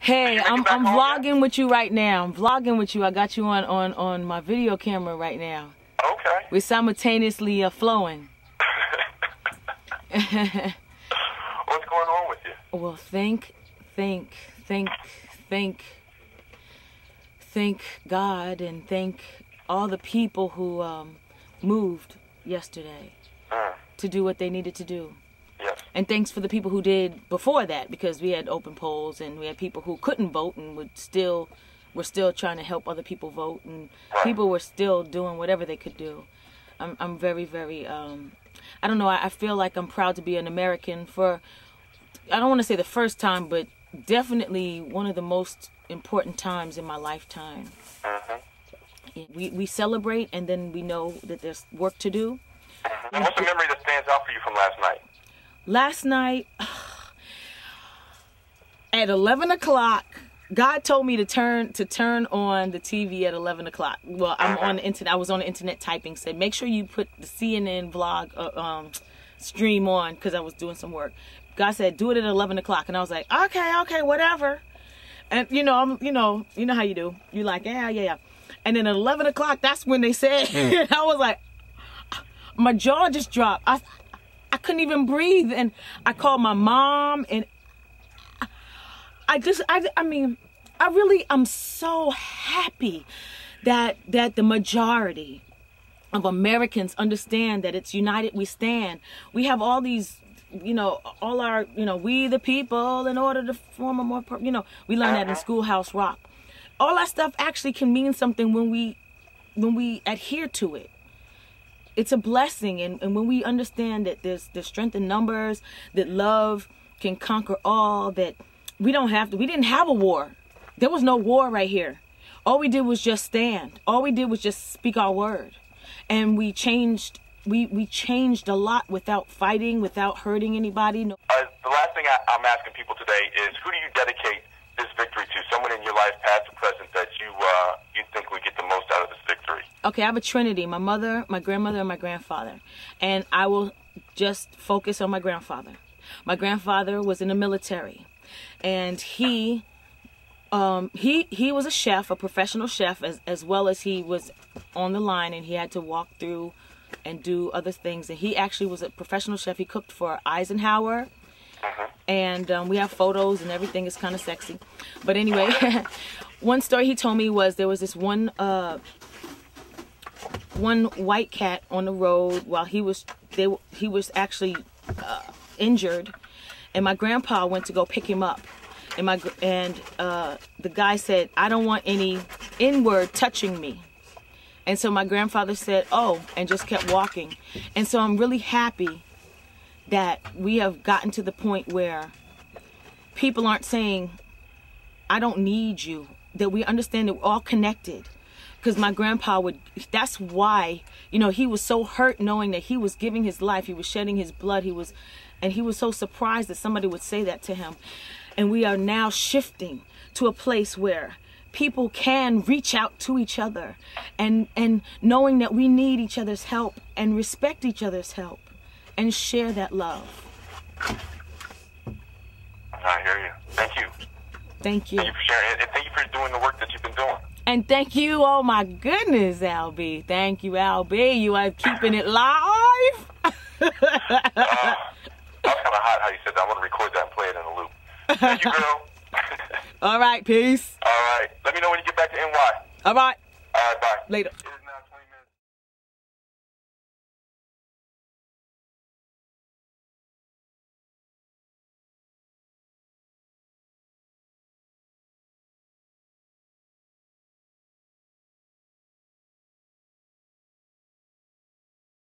Hey, I'm vlogging with you right now. I'm vlogging with you. I got you on my video camera right now. Okay. We're simultaneously flowing. What's going on with you? Well, thank God and thank all the people who moved yesterday to do what they needed to do. Yes. And thanks for the people who did before that, because we had open polls and we had people who couldn't vote and were still trying to help other people vote, and people were still doing whatever they could do. I'm very, very, I don't know, I feel like I'm proud to be an American for, I don't want to say the first time, but definitely one of the most important times in my lifetime. We celebrate, and then we know that there's work to do. And what's the memory that stands out for you from last night? Last night, at 11 o'clock, God told me to turn on the TV at 11 o'clock. Well, I'm on the internet. I was on the internet typing. Said, make sure you put the CNN vlog stream on, because I was doing some work. God said, do it at 11 o'clock, and I was like, okay, whatever. And you know how you do. You're like, yeah. And then at 11 o'clock, that's when they said, I was like, my jaw just dropped. I couldn't even breathe, and I called my mom, and I'm so happy that the majority of Americans understand that it's united we stand. We have all these, all our, we the people in order to form a more, we learn that in Schoolhouse Rock. All that stuff actually can mean something when we adhere to it. It's a blessing, and when we understand that there's strength in numbers, that love can conquer all, that we didn't have a war. There was no war right here. All we did was just stand. All we did was just speak our word. And we changed a lot without fighting, without hurting anybody. No. The last thing I'm asking people today is, who do you dedicate this victory to? Someone in your life, past or present, that you think would get the most out of this victory? Okay, I have a trinity: my mother, my grandmother, and my grandfather. And I will just focus on my grandfather. My grandfather was in the military, and he was a chef, a professional chef, as well as he was on the line, and he had to walk through and do other things. And he actually was a professional chef. He cooked for Eisenhower. And we have photos and everything. Is kind of sexy. But anyway, one story he told me was there was this one white cat on the road while he was actually injured, and my grandpa went to go pick him up, and the guy said, I don't want any N-word touching me. And so my grandfather said, oh, and just kept walking. And so I'm really happy that we have gotten to the point where people aren't saying, I don't need you. That we understand that we're all connected. Because my grandpa that's why, he was so hurt knowing that he was giving his life. He was shedding his blood. And he was so surprised that somebody would say that to him. And we are now shifting to a place where people can reach out to each other, and knowing that we need each other's help and respect each other's help and share that love. I hear you. Thank you. Thank you. Thank you for sharing, and thank you for doing the work that you've been doing. And thank you, oh my goodness, LB. Thank you, LB. You are keeping it live. That was kind of hot how you said that. I'm going to record that and play it in a loop. Thank you, girl. All right, peace. All right. Let me know when you get back to NY. All right. All right, bye. Later.